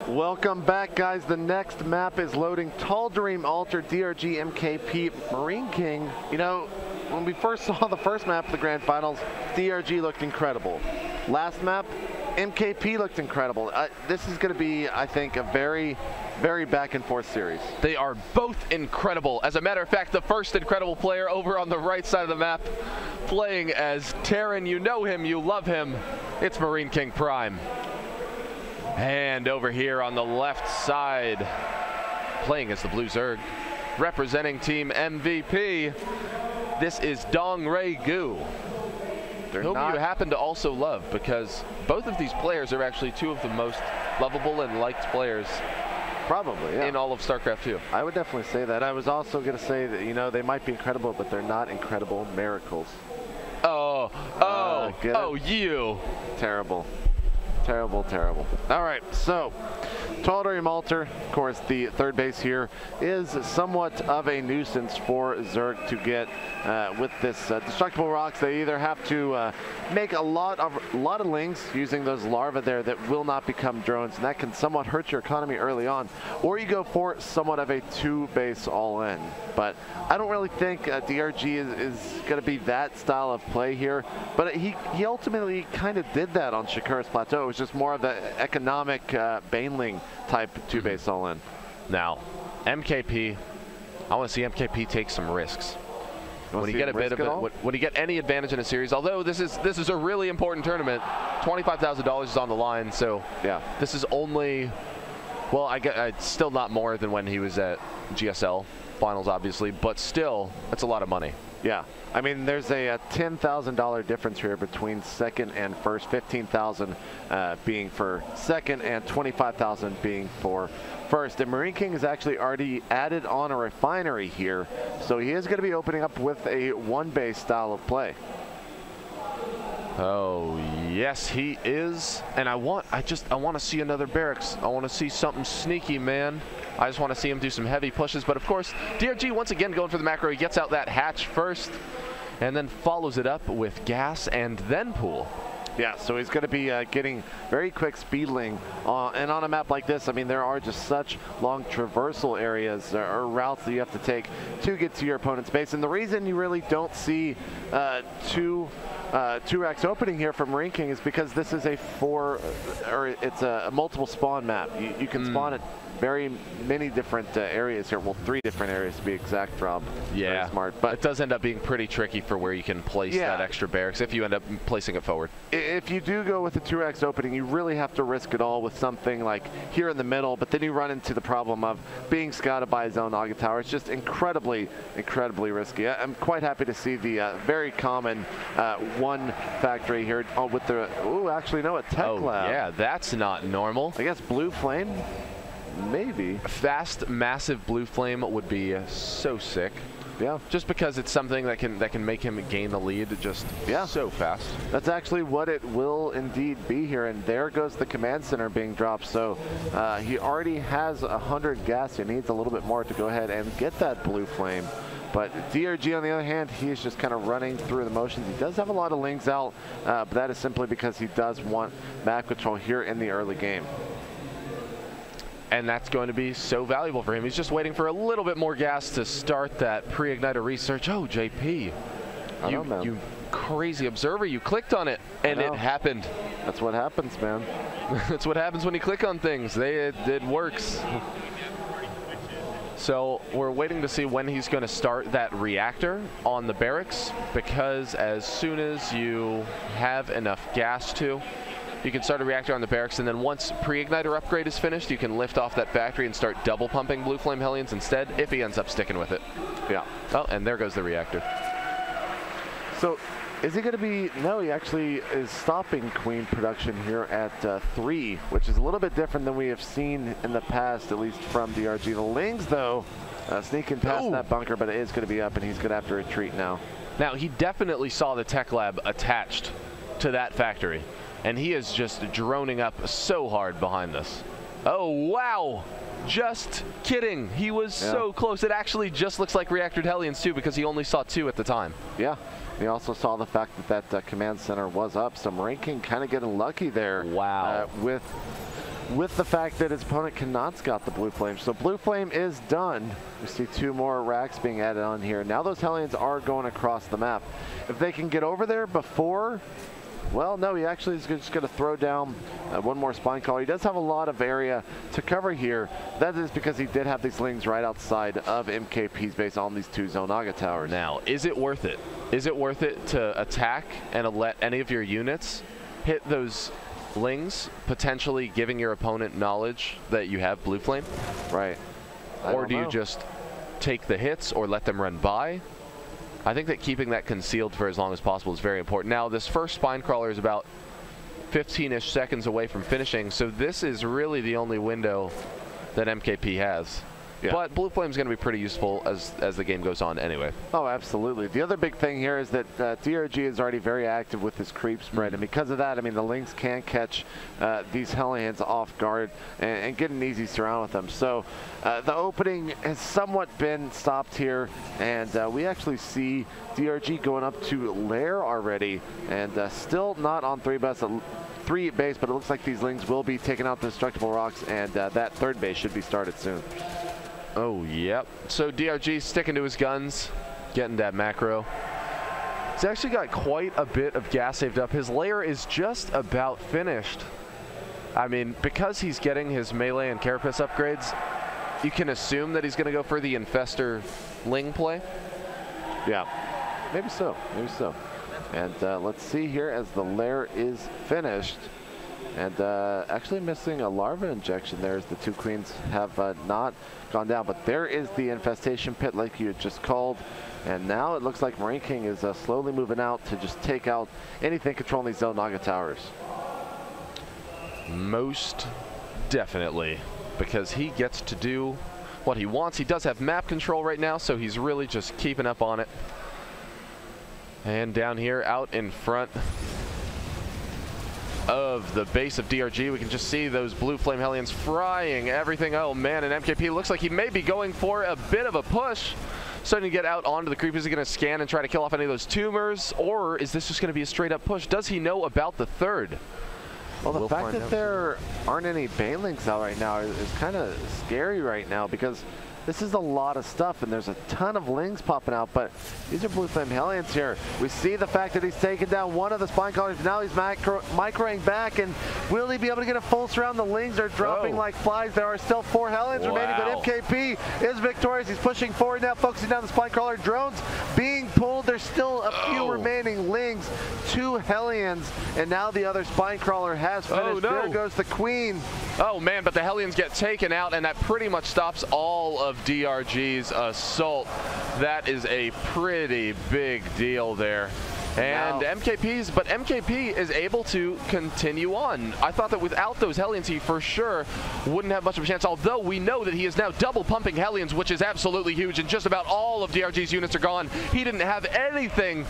Welcome back, guys. The next map is loading. Tall Dream, Alter, DRG, MKP, MarineKing. You know, when we first saw the first map of the Grand Finals, DRG looked incredible. Last map, MKP looked incredible. This is going to be, I think, a very back and forth series. They are both incredible. As a matter of fact, the first incredible player over on the right side of the map, playing as Terran. You know him, you love him. It's MarineKing Prime. And over here on the left side, playing as the Blue Zerg, representing Team MVP, this is Dong Ray Gu, whom you happen to also love, because both of these players are actually two of the most lovable and liked players probably in all of StarCraft 2. I would definitely say that. I was also going to say that, you know, they might be incredible, but they're not incredible miracles. Oh, you. Terrible. Terrible, terrible. All right, so Tall Dream Alter, of course, the third base here, is somewhat of a nuisance for Zerg to get with this destructible rocks. They either have to make a lot of lings using those larvae there that will not become drones, and that can somewhat hurt your economy early on, or you go for somewhat of a two-base all-in. But I don't really think DRG is going to be that style of play here, but he ultimately kind of did that on Shakura's Plateau. It was just more of the economic Baneling type two-base all-in. Now, MKP, I want to see MKP take some risks. When you get a bit of it, when you get any advantage in a series, although this is a really important tournament, $25,000 is on the line, so yeah, this is only, well, I get still not more than when he was at GSL finals, obviously, but still, that's a lot of money. Yeah, I mean, there's a $10,000 difference here between second and first, 15,000 being for second and 25,000 being for first. And MarineKing has actually already added on a refinery here, so he is going to be opening up with a one-base style of play. Oh yes, he is, and I want to see another barracks. I want to see something sneaky, man. I just want to see him do some heavy pushes, but of course, DRG once again going for the macro. He gets out that hatch first, and then follows it up with gas and then pool. Yeah, so he's going to be getting very quick speedling, and on a map like this, I mean, there are just such long traversal areas or routes that you have to take to get to your opponent's base, and the reason you really don't see two racks opening here for MarineKing is because this is it's a multiple spawn map. You can spawn at very many different areas here. Well, 3 different areas to be exact, Rob. Yeah, very smart. But it does end up being pretty tricky for where you can place that extra barracks if you end up placing it forward. If you do go with the 2 racks opening, you really have to risk it all with something like here in the middle, but then you run into the problem of being scouted by his own Auga Tower. It's just incredibly risky. I'm quite happy to see the very common one factory here with the, actually no, a tech lab. Yeah, that's not normal. I guess Blue Flame, maybe. Fast, massive Blue Flame would be so sick. Yeah, just because it's something that can make him gain the lead just so fast. That's actually what it will indeed be here, and there goes the command center being dropped. So he already has 100 gas. He needs a little bit more to go ahead and get that Blue Flame. But DRG, on the other hand, he is just kind of running through the motions. He does have a lot of lings out, but that is simply because he does want map control here in the early game. And that's going to be so valuable for him. He's just waiting for a little bit more gas to start that pre-igniter research. Oh, JP, you crazy observer, you clicked on it, and it happened. That's what happens, man. That's what happens when you click on things. It works. So we're waiting to see when he's going to start that reactor on the barracks, because as soon as you have enough gas you can start a reactor on the barracks, and then once pre-igniter upgrade is finished, you can lift off that factory and start double pumping Blue Flame Hellions instead, if he ends up sticking with it. Yeah. Oh, and there goes the reactor. So is he going to be, no, he actually is stopping Queen production here at 3, which is a little bit different than we have seen in the past, at least from DRG. The Lings, though, sneaking past that bunker, but it is going to be up, and he's going to have to retreat now. Now, he definitely saw the tech lab attached to that factory, and he is just droning up so hard behind this. Oh, wow. Just kidding. He was so close. It actually just looks like reactored Hellions, too, because he only saw 2 at the time. Yeah. He also saw the fact that that command center was up. So MarineKing kind of getting lucky there. Wow. With with the fact that his opponent cannot scout the Blue Flame. So Blue Flame is done. We see 2 more racks being added on here. Now those Hellions are going across the map. If they can get over there before, well, no, he actually is just going to throw down 1 more Spine Crawler. He does have a lot of area to cover here. That is because he did have these lings right outside of MKP's base on these 2 Zonaga towers. Now, is it worth it? Is it worth it to attack and let any of your units hit those lings, potentially giving your opponent knowledge that you have Blue Flame? Right. Or do you just take the hits or let them run by? I think that keeping that concealed for as long as possible is very important. Now, this first Spine Crawler is about 15-ish seconds away from finishing, so this is really the only window that MKP has. Yeah. But Blue Flame is going to be pretty useful as the game goes on anyway. Oh, absolutely. The other big thing here is that DRG is already very active with his creep spread, and because of that, I mean, the lings can catch these Hellions off guard and get an easy surround with them. So the opening has somewhat been stopped here, and we actually see DRG going up to Lair already, and still not on 3 base, but it looks like these lings will be taking out the destructible rocks, and that 3rd base should be started soon. Oh, yep. So DRG sticking to his guns, getting that macro. He's actually got quite a bit of gas saved up. His lair is just about finished. I mean, because he's getting his melee and carapace upgrades, you can assume that he's going to go for the Infestor Ling play. Yeah, maybe so, maybe so. And let's see here as the lair is finished. And actually missing a larva injection there as the 2 queens have not gone down. But there is the infestation pit like you had just called. And now it looks like MarineKing is slowly moving out to just take out anything controlling these Zonaga towers. Most definitely, because he gets to do what he wants. He does have map control right now, so he's really just keeping up on it. And down here out in front of the base of DRG, we can just see those Blue Flame Hellions frying everything. Oh man, and MKP looks like he may be going for a bit of a push. Starting to get out onto the creep. Is he going to scan and try to kill off any of those tumors? Or is this just going to be a straight up push? Does he know about the 3rd? Well, the fact that there aren't any Banelings out right now is kind of scary right now, because this is a lot of stuff, and there's a ton of lings popping out, but these are Blue Flame Hellions here. We see the fact that he's taken down 1 of the Spine Crawlers. Now he's microing back, and will he be able to get a full surround? The lings are dropping like flies. There are still 4 Hellions remaining, but MKP is victorious. He's pushing forward now, focusing down the Spine Crawler. Drones being pulled. There's still a few remaining lings, 2 Hellions, and now the other Spine Crawler has finished. There goes the Queen. Oh man, but the Hellions get taken out, and that pretty much stops all of DRG's assault. That is a pretty big deal there. And MKP is able to continue on. I thought that without those Hellions, he for sure wouldn't have much of a chance, although we know that he is now double pumping Hellions, which is absolutely huge, and just about all of DRG's units are gone. He didn't have anything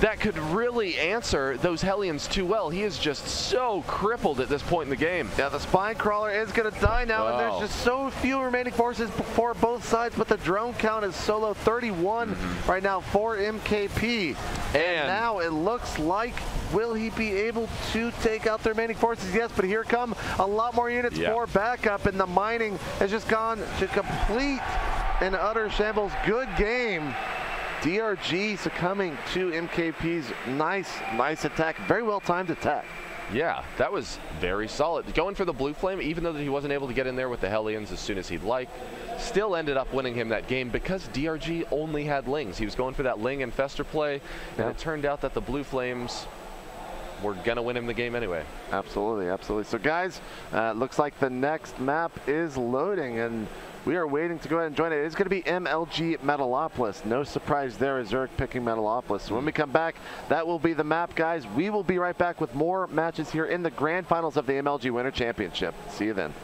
that could really answer those Hellions too well. He is just so crippled at this point in the game. Yeah, the Spine Crawler is going to die now, and there's just so few remaining forces for both sides, but the drone count is solo 31 right now for MKP. And now it looks like, will he be able to take out the remaining forces? Yes, but here come a lot more units for backup, and the mining has just gone to complete and utter shambles. Good game. DRG succumbing to MKP's nice attack. Very well timed attack. Yeah, that was very solid. Going for the Blue Flame, even though he wasn't able to get in there with the Hellions as soon as he'd like, still ended up winning him that game because DRG only had lings. He was going for that ling infestor play, and it turned out that the Blue Flames were gonna win him the game anyway. Absolutely, absolutely. So guys, looks like the next map is loading, and we are waiting to go ahead and join it. It's going to be MLG Metalopolis. No surprise there, Zurich picking Metalopolis. So when we come back, that will be the map, guys. We will be right back with more matches here in the grand finals of the MLG Winter Championship. See you then.